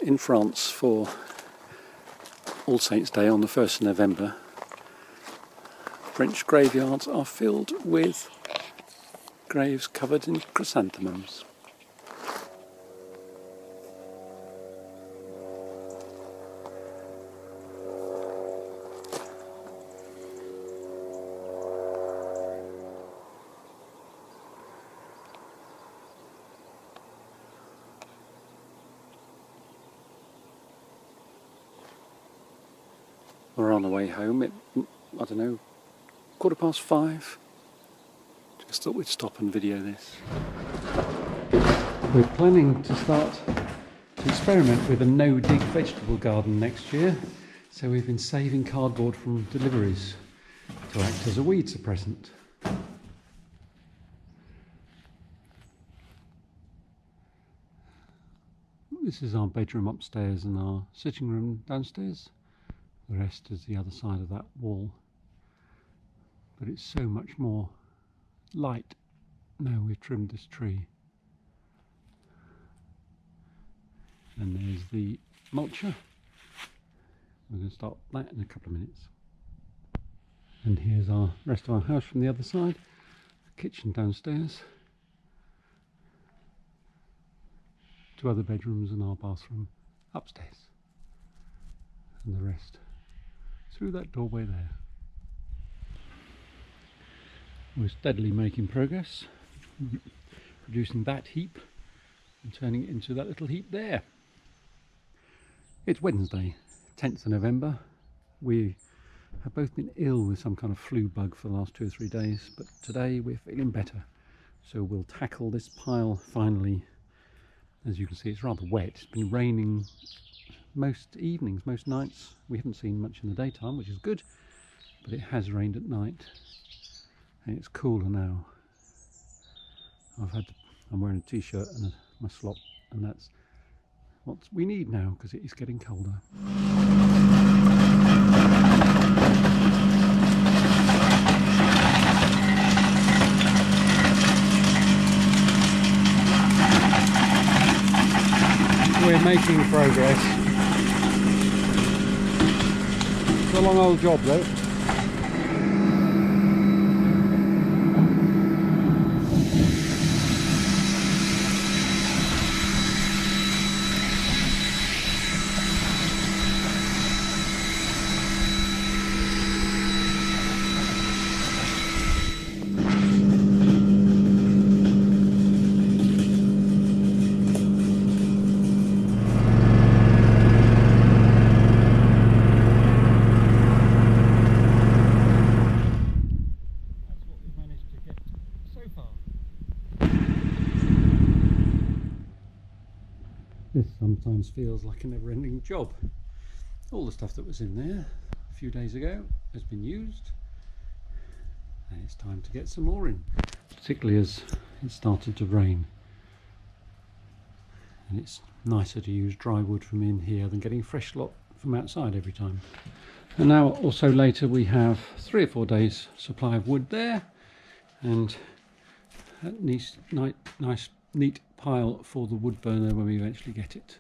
in France for All Saints' Day on the 1st of November, French graveyards are filled with graves covered in chrysanthemums. We're on the way home at, I don't know, 5:15. Just thought we'd stop and video this. We're planning to start to experiment with a no-dig vegetable garden next year. So we've been saving cardboard from deliveries to act as a weed suppressant. This is our bedroom upstairs and our sitting room downstairs. The rest is the other side of that wall, but it's so much more light now we've trimmed this tree. And there's the mulcher. We're going to start that in a couple of minutes. And here's our rest of our house from the other side. The kitchen downstairs, 2 other bedrooms and our bathroom upstairs, and the rest through that doorway there. We're steadily making progress, producing that heap and turning it into that little heap there. It's Wednesday, 10th of November. We have both been ill with some kind of flu bug for the last 2 or 3 days, but today we're feeling better. So we'll tackle this pile finally. As you can see, it's rather wet. It's been raining most evenings, most nights. We haven't seen much in the daytime, which is good, but it has rained at night and it's cooler now. I'm wearing a t-shirt and my slop, and that's what we need now because it is getting colder. We're making progress. It's a long old job though. This sometimes feels like a never-ending job. All the stuff that was in there a few days ago has been used, and it's time to get some more in, particularly as it started to rain. And it's nicer to use dry wood from in here than getting fresh lot from outside every time. And now also later we have 3 or 4 days supply of wood there, and a nice neat pile for the wood burner when we eventually get it.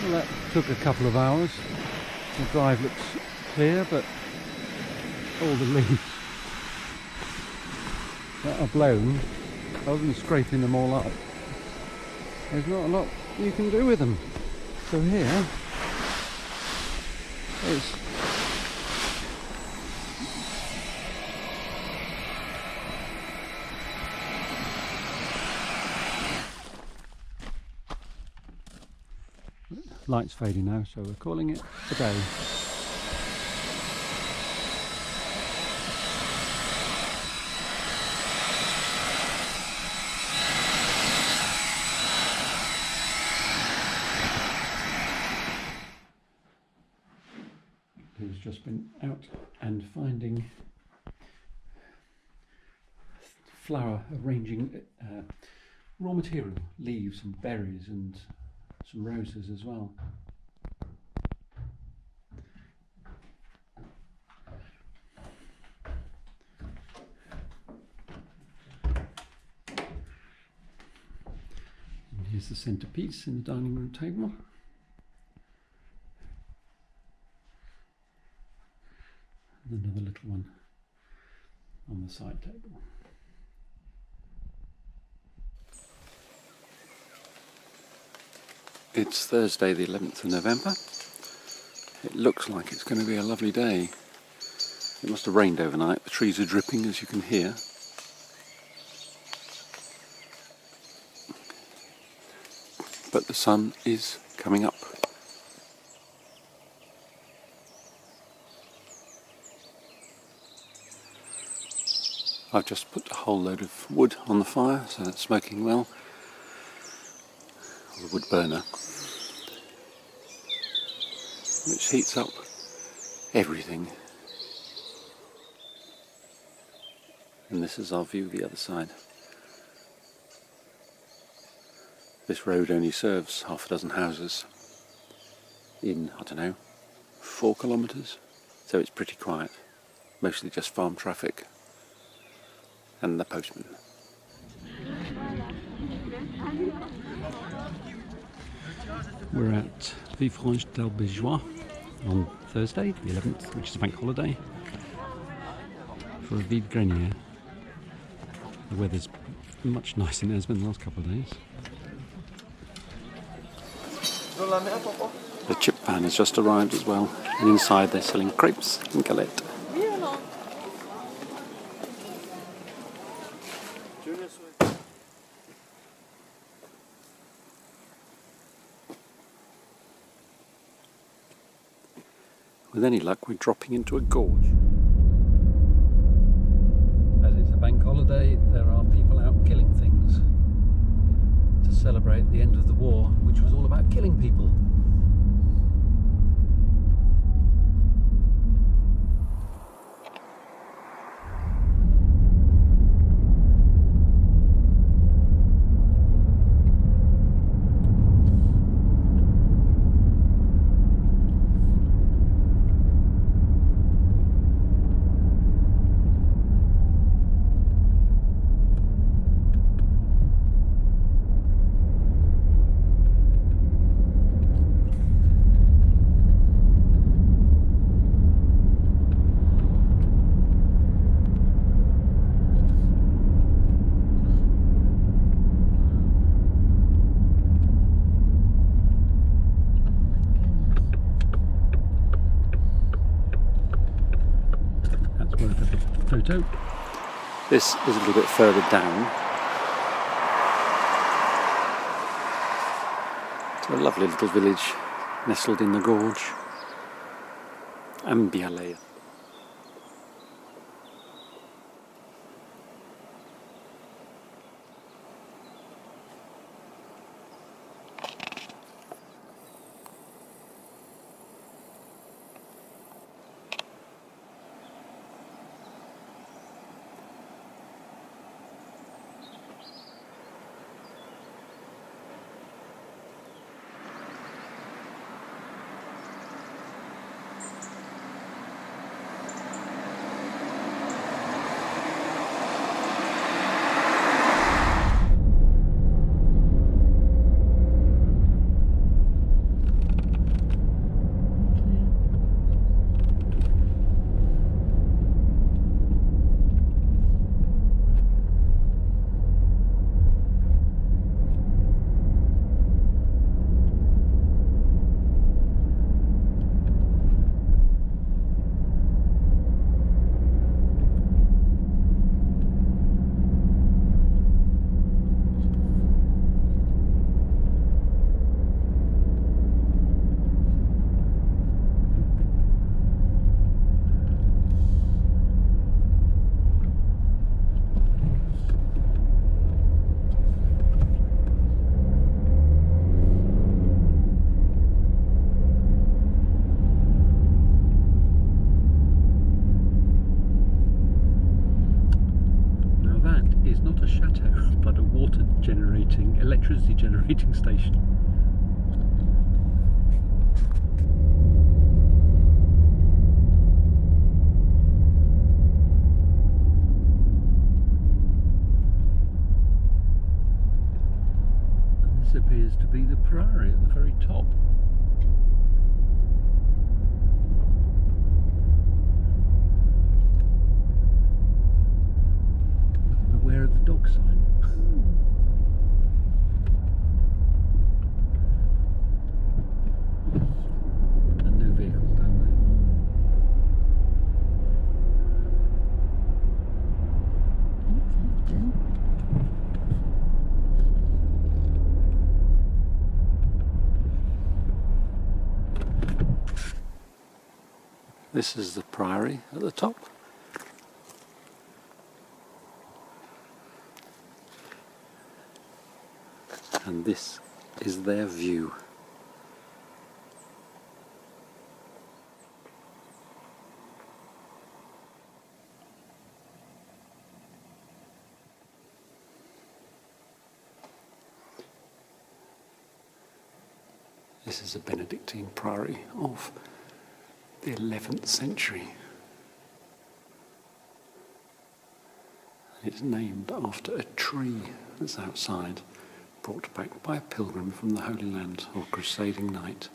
Well, that took a couple of hours. The drive looks clear, but all the leaves that are blown, other than scraping them all up, there's not a lot you can do with them. So here it's light's fading now, so we're calling it a day. Who's just been out and finding flower, arranging raw material, leaves and berries and some roses as well. And here's the centrepiece in the dining room table. And another little one on the side table. It's Thursday the 11th of November. It looks like it's going to be a lovely day. It must have rained overnight. The trees are dripping, as you can hear. But the sun is coming up. I've just put a whole load of wood on the fire, so it's smoking well. The wood burner, which heats up everything. And this is our view the other side. This road only serves half a dozen houses in, I don't know, 4 kilometres, so it's pretty quiet, mostly just farm traffic and the postman. We're at Vide on Thursday, the 11th, which is a bank holiday, for a vide grenier. The weather's much nicer than it has been the last couple of days. The chip van has just arrived as well, and inside they're selling crepes and galette. With any luck, we're dropping into a gorge. As it's a bank holiday, there are people out killing things to celebrate the end of the war, which was all about killing people. Photo. This is a little bit further down. It's a lovely little village nestled in the gorge. Ambialet. but a electricity generating station. And this appears to be the Priory at the very top. Beware of the dog sign. And no vehicles down there. This is the Priory at the top. And this is their view. This is a Benedictine priory of the 11th century. It's named after a tree that's outside, brought back by a pilgrim from the Holy Land or crusading knight.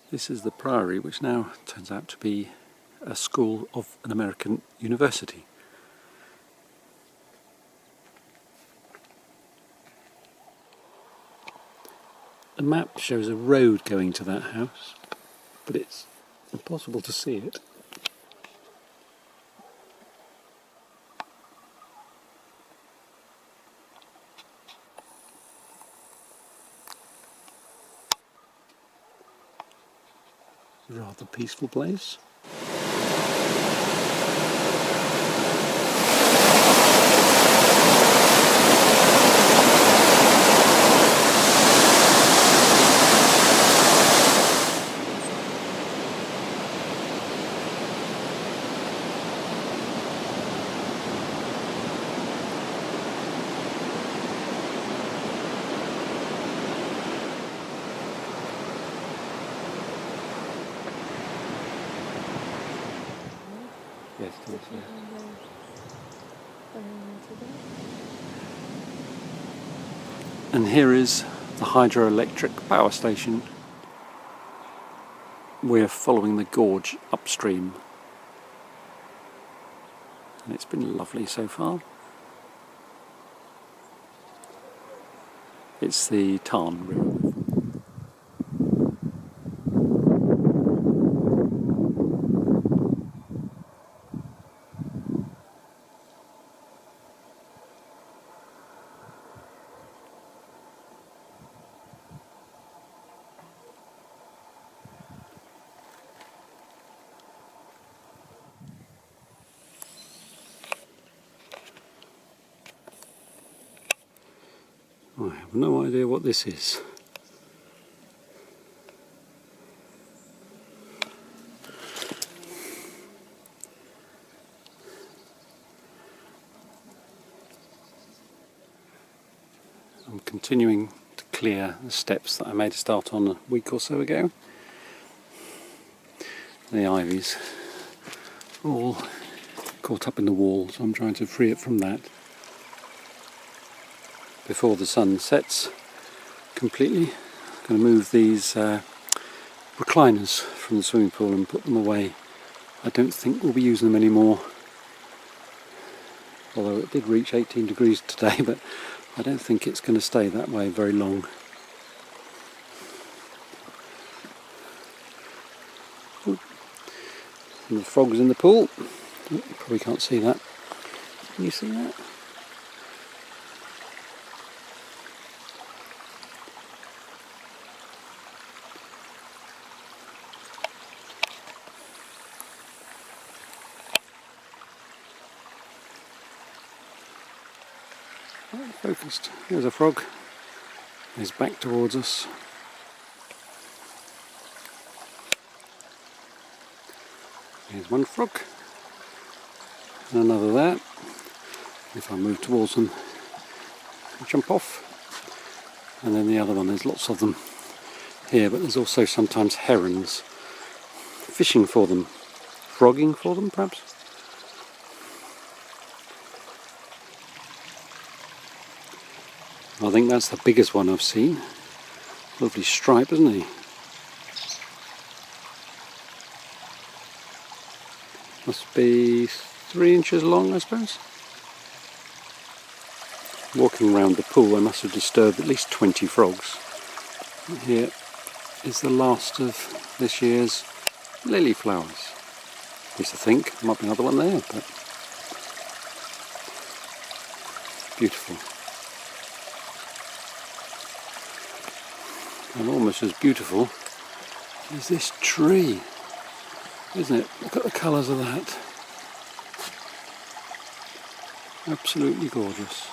This is the Priory, which now turns out to be a school of an American university. The map shows a road going to that house, but it's impossible to see it. A rather peaceful place. Yes, and here is the hydroelectric power station. We're following the gorge upstream, and it's been lovely so far. It's the Tarn River. I have no idea what this is. I'm continuing to clear the steps that I made a start on a week or so ago. The ivy's all caught up in the wall, so I'm trying to free it from that before the sun sets completely. I'm going to move these recliners from the swimming pool and put them away. I don't think we'll be using them anymore, although it did reach 18 degrees today, but I don't think it's going to stay that way very long. Ooh. And the frogs in the pool. You probably can't see that. Can you see that? Focused. There's a frog. He's back towards us. Here's one frog. And another there. If I move towards them, jump off. And then the other one, there's lots of them here, but there's also sometimes herons fishing for them, frogging for them perhaps. I think that's the biggest one I've seen. Lovely stripe, isn't he? Must be 3 inches long, I suppose. Walking around the pool, I must have disturbed at least 20 frogs. Here is the last of this year's lily flowers. At least I think. There might be another one there, but beautiful. And almost as beautiful is this tree, isn't it? Look at the colours of that. Absolutely gorgeous.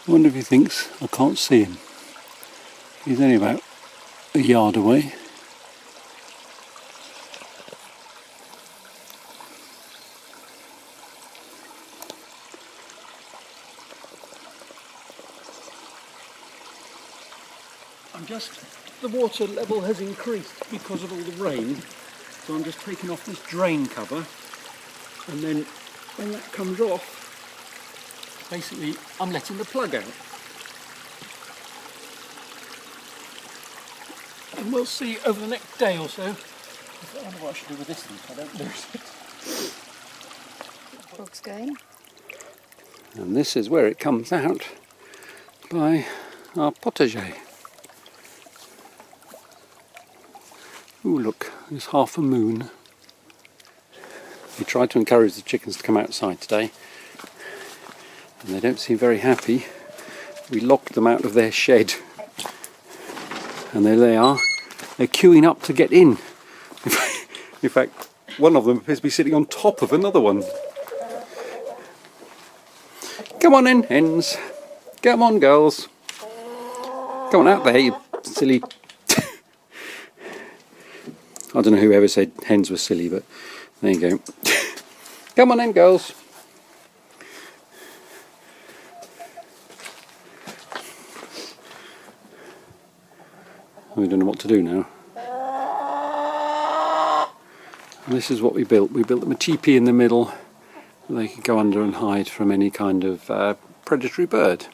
I wonder if he thinks I can't see him. He's only about a yard away. The water level has increased because of all the rain, so I'm just taking off this drain cover, and then when that comes off, basically I'm letting the plug out. And we'll see over the next day or so. I wonder what I should do with this thing so I don't lose it. Frog's going. And this is where it comes out by our potager. Ooh, look, there's half a moon. We tried to encourage the chickens to come outside today, and they don't seem very happy. We locked them out of their shed, and there they are. They're queuing up to get in. In fact, one of them appears to be sitting on top of another one. Come on in, hens. Come on, girls. Come on out there, you silly... I don't know who ever said hens were silly, but there you go. Come on in, girls. We don't know what to do now. And this is what we built. We built them a teepee in the middle. They could go under and hide from any kind of predatory bird.